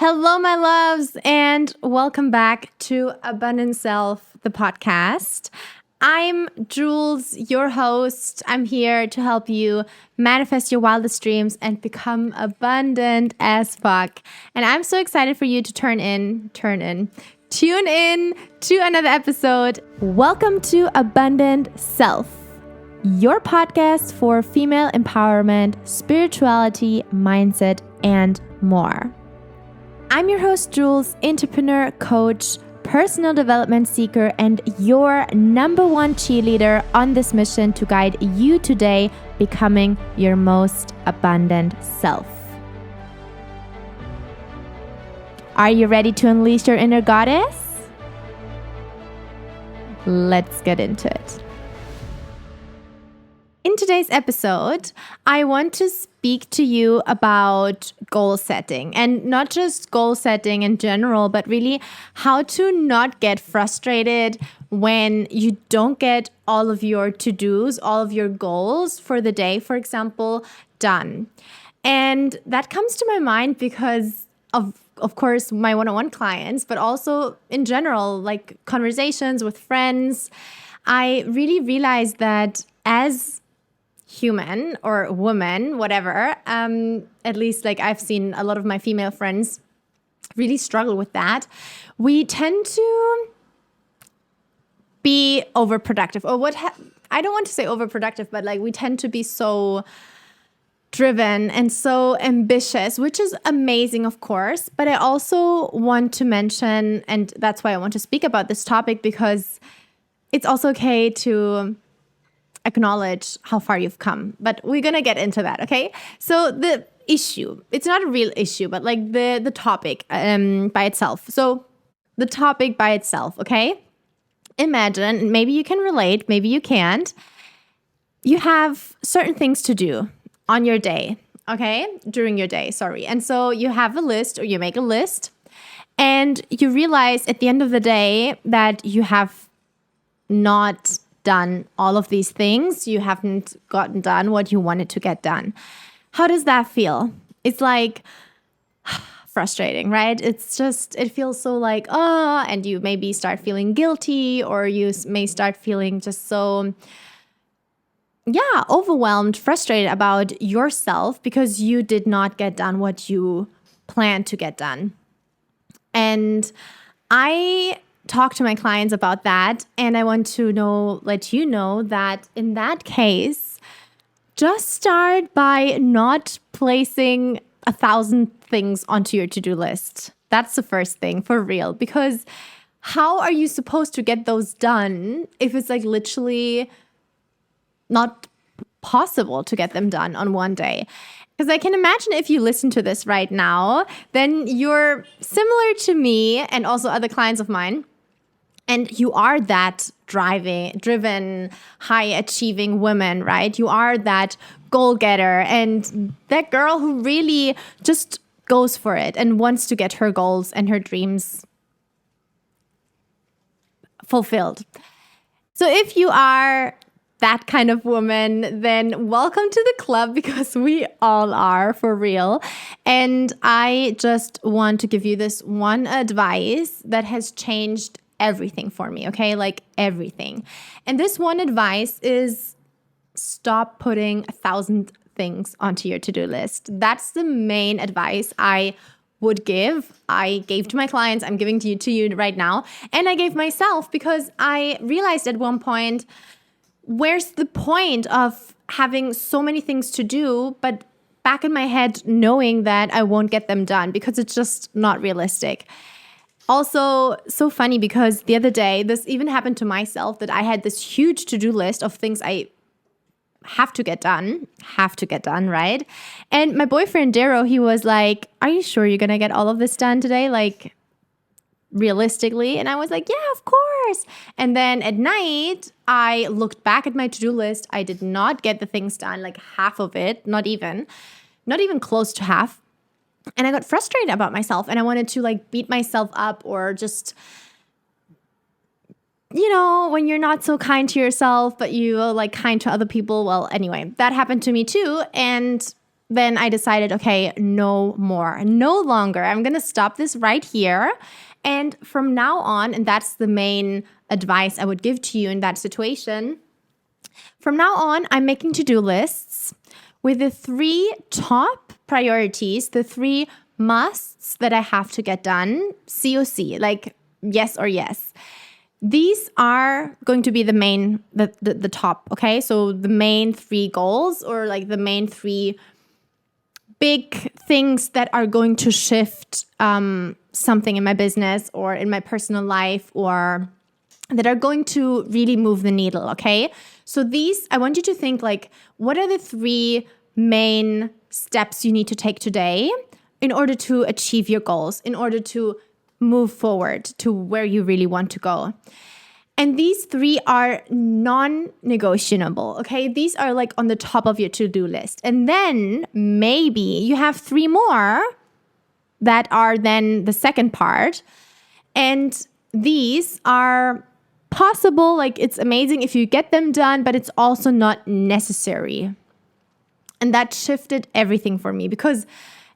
Hello, my loves, and welcome back to Abundant Self, the podcast. I'm Jules, your host. I'm here to help you manifest your wildest dreams and become abundant as fuck. And I'm so excited for you to tune in to another episode. Welcome to Abundant Self, your podcast for female empowerment, spirituality, mindset, and more. I'm your host, Jules, entrepreneur, coach, personal development seeker, and your number one cheerleader on this mission to guide you today becoming your most abundant self. Are you ready to unleash your inner goddess? Let's get into it. In today's episode, I want to speak to you about goal setting, and not just goal setting in general, but really how to not get frustrated when you don't get all of your to-dos, all of your goals for the day, for example, done. And that comes to my mind because of course, my one-on-one clients, but also in general, like conversations with friends. I really realized that as human or woman, whatever, at least like I've seen a lot of my female friends really struggle with that. We tend to be overproductive, or I don't want to say overproductive, but like we tend to be so driven and so ambitious, which is amazing, of course. But I also want to mention, and that's why I want to speak about this topic, because it's also okay to acknowledge how far you've come. But we're going to get into that, okay? So the issue, it's not a real issue, but like the topic by itself. So the topic by itself, okay? Imagine, maybe you can relate, maybe you can't. You have certain things to do on your day, okay? During your day, sorry. And so you have a list, or you make a list, and you realize at the end of the day that you have not done all of these things. You haven't gotten done what you wanted to get done. How does that feel? It's like frustrating, right? It's just, it feels so like, and you maybe start feeling guilty, or you may start feeling just so, overwhelmed, frustrated about yourself because you did not get done what you planned to get done. And I talk to my clients about that, and I want to let you know that in that case, just start by not placing 1,000 things onto your to-do list. That's the first thing, for real, because how are you supposed to get those done if it's like literally not possible to get them done on one day? Because I can imagine if you listen to this right now, then you're similar to me and also other clients of mine. And you are that driven, high-achieving woman, right? You are that goal-getter and that girl who really just goes for it and wants to get her goals and her dreams fulfilled. So if you are that kind of woman, then welcome to the club, because we all are, for real. And I just want to give you this one advice that has changed everything for me, okay? Like everything. And this one advice is stop putting 1,000 things onto your to-do list. That's the main advice I would give. I gave to my clients. I'm giving to you right now. And I gave myself, because I realized at one point, where's the point of having so many things to do, but back in my head knowing that I won't get them done because it's just not realistic. Also, so funny, because the other day, this even happened to myself, that I had this huge to-do list of things I have to get done, right? And my boyfriend, Darrow, he was like, are you sure you're going to get all of this done today? Like, realistically? And I was like, yeah, of course. And then at night, I looked back at my to-do list. I did not get the things done, like half of it, not even close to half. And I got frustrated about myself, and I wanted to like beat myself up, or just, when you're not so kind to yourself, but you are like kind to other people. Well, anyway, that happened to me too. And then I decided, okay, no more, no longer. I'm going to stop this right here. And from now on, and that's the main advice I would give to you in that situation. From now on, I'm making to-do lists with the 3 top priorities, the 3 musts that I have to get done, COC, like yes or yes. These are going to be the top, okay? So the main 3 goals, or like the main 3 big things that are going to shift something in my business or in my personal life, or that are going to really move the needle, okay? So these, I want you to think like, what are the 3 main steps you need to take today in order to achieve your goals, in order to move forward to where you really want to go? And these 3 are non-negotiable, okay? These are like on the top of your to-do list. And then maybe you have 3 more that are then the second part. And these are possible, like it's amazing if you get them done, but it's also not necessary. And that shifted everything for me, because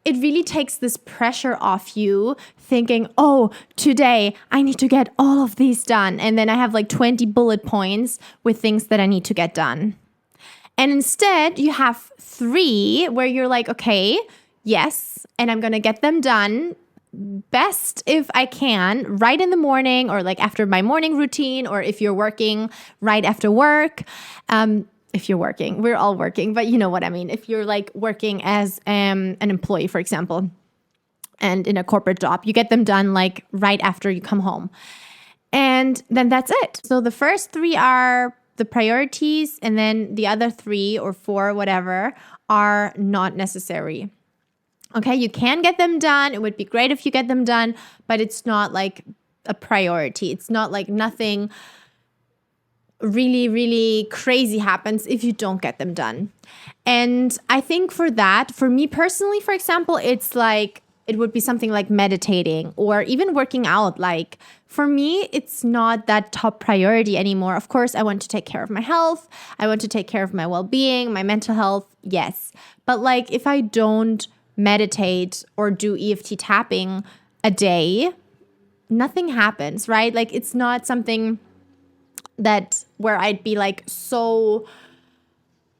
it really takes this pressure off you thinking, oh, today I need to get all of these done. And then I have like 20 bullet points with things that I need to get done. And instead you have 3 where you're like, okay, yes, and I'm going to get them done best if I can right in the morning, or like after my morning routine, or if you're working right after work. If you're working, we're all working, but you know what I mean. If you're like working as an employee, for example, and in a corporate job, you get them done like right after you come home. And then that's it. So the first 3 are the priorities, and then the other 3 or 4, whatever, are not necessary. Okay, you can get them done. It would be great if you get them done, but it's not like a priority. It's not like nothing really, really crazy happens if you don't get them done. And I think for that, for me personally, for example, it's like, it would be something like meditating or even working out. Like for me, it's not that top priority anymore. Of course, I want to take care of my health. I want to take care of my well-being, my mental health. Yes. But like if I don't meditate or do EFT tapping a day, nothing happens, right? Like it's not something that where I'd be like so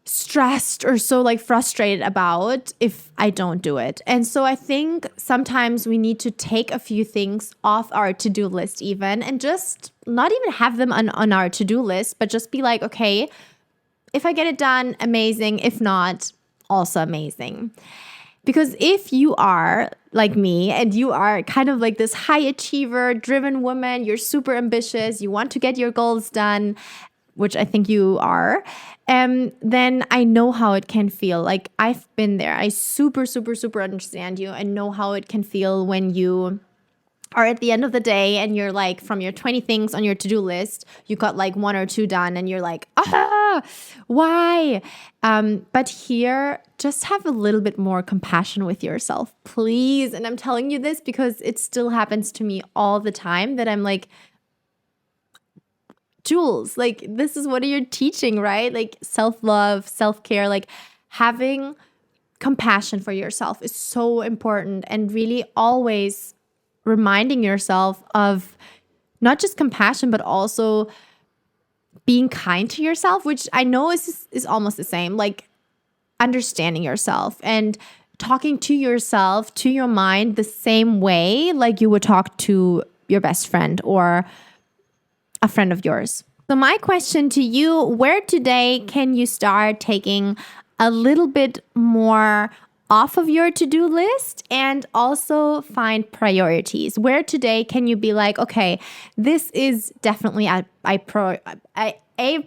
stressed or so like frustrated about if I don't do it. And so I think sometimes we need to take a few things off our to-do list even, and just not even have them on our to-do list, but just be like, okay, if I get it done, amazing. If not, also amazing. Because if you are like me and you are kind of like this high achiever, driven woman, you're super ambitious, you want to get your goals done, which I think you are, then I know how it can feel. Like I've been there. I super, super, super understand you. I know how it can feel when you are at the end of the day and you're like, from your 20 things on your to-do list, you got like 1 or 2 done and you're like, why? But here, just have a little bit more compassion with yourself, please. And I'm telling you this because it still happens to me all the time, that I'm like, Jules, like this is what you're teaching, right? Like self-love, self-care, like having compassion for yourself is so important, and really always reminding yourself of not just compassion, but also being kind to yourself, which I know is almost the same, like understanding yourself and talking to yourself, to your mind, the same way like you would talk to your best friend or a friend of yours. So my question to you, where today can you start taking a little bit more off of your to-do list and also find priorities? Where today can you be like, okay, this is definitely a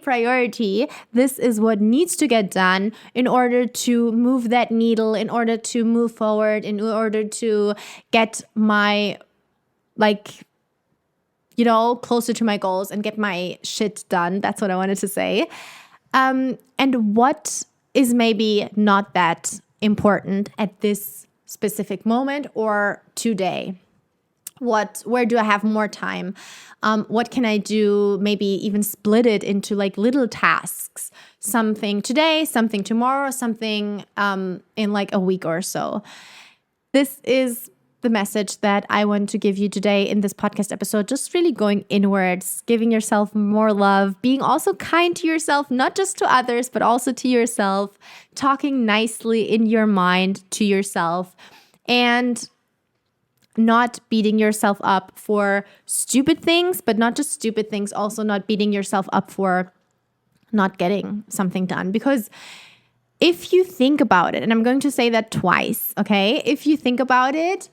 priority. This is what needs to get done in order to move that needle, in order to move forward, in order to get my, like, you know, closer to my goals and get my shit done. That's what I wanted to say. And what is maybe not that important at this specific moment or today? Where do I have more time? What can I do? Maybe even split it into like little tasks. Something today, something tomorrow, something in like a week or so. This is the message that I want to give you today in this podcast episode. Just really going inwards, giving yourself more love, being also kind to yourself, not just to others, but also to yourself, talking nicely in your mind to yourself, and not beating yourself up for stupid things, but not just stupid things, also not beating yourself up for not getting something done. Because if you think about it, and I'm going to say that twice, okay? If you think about it,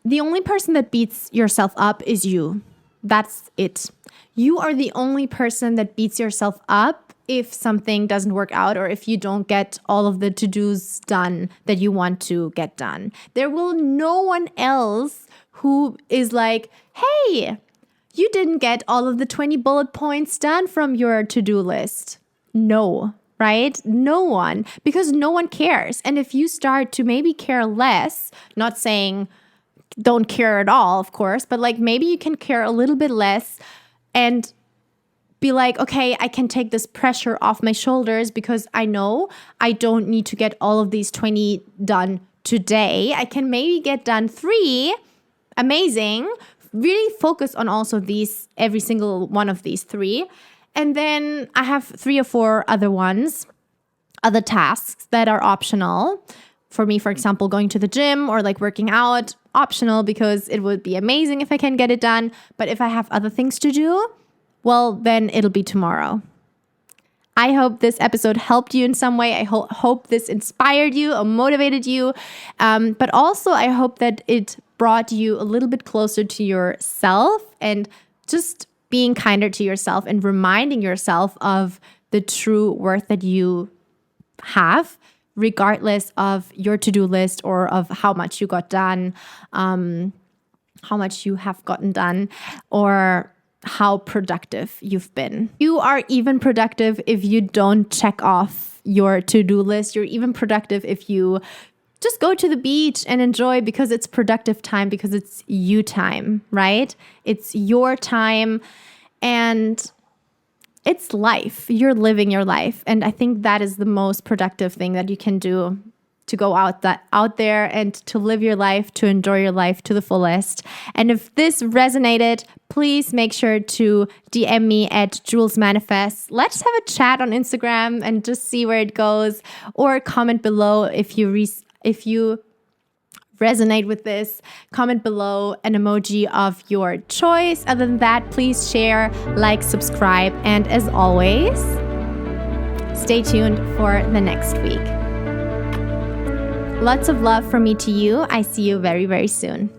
the only person that beats yourself up is you. That's it. You are the only person that beats yourself up if something doesn't work out or if you don't get all of the to-dos done that you want to get done. There will no one else who is like, hey, you didn't get all of the 20 bullet points done from your to-do list. No, right? No one, because no one cares. And if you start to maybe care less, not saying don't care at all, of course, but like maybe you can care a little bit less and be like, okay, I can take this pressure off my shoulders because I know I don't need to get all of these 20 done today. I can maybe get done 3. Amazing. Really focus on also these, every single one of these 3. And then I have 3 or 4 other tasks that are optional. For me, for example, going to the gym or like working out, optional because it would be amazing if I can get it done. But if I have other things to do, well, then it'll be tomorrow. I hope this episode helped you in some way. I hope this inspired you or motivated you. But also, I hope that it brought you a little bit closer to yourself and just being kinder to yourself and reminding yourself of the true worth that you have, regardless of your to-do list or of how much you got done, how much you have gotten done, or how productive you've been. You are even productive if you don't check off your to-do list. You're even productive if you just go to the beach and enjoy because it's productive time, because it's you time, right? It's your time and it's life. You're living your life. And I think that is the most productive thing that you can do, to go out there and to live your life, to enjoy your life to the fullest. And if this resonated, please make sure to DM me at Jules Manifest. Let's have a chat on Instagram and just see where it goes, or comment below if you resonate with this. Comment below an emoji of your choice. Other than that, please share, like, subscribe, and as always, stay tuned for the next week. Lots of love from me to you. I see you very, very soon.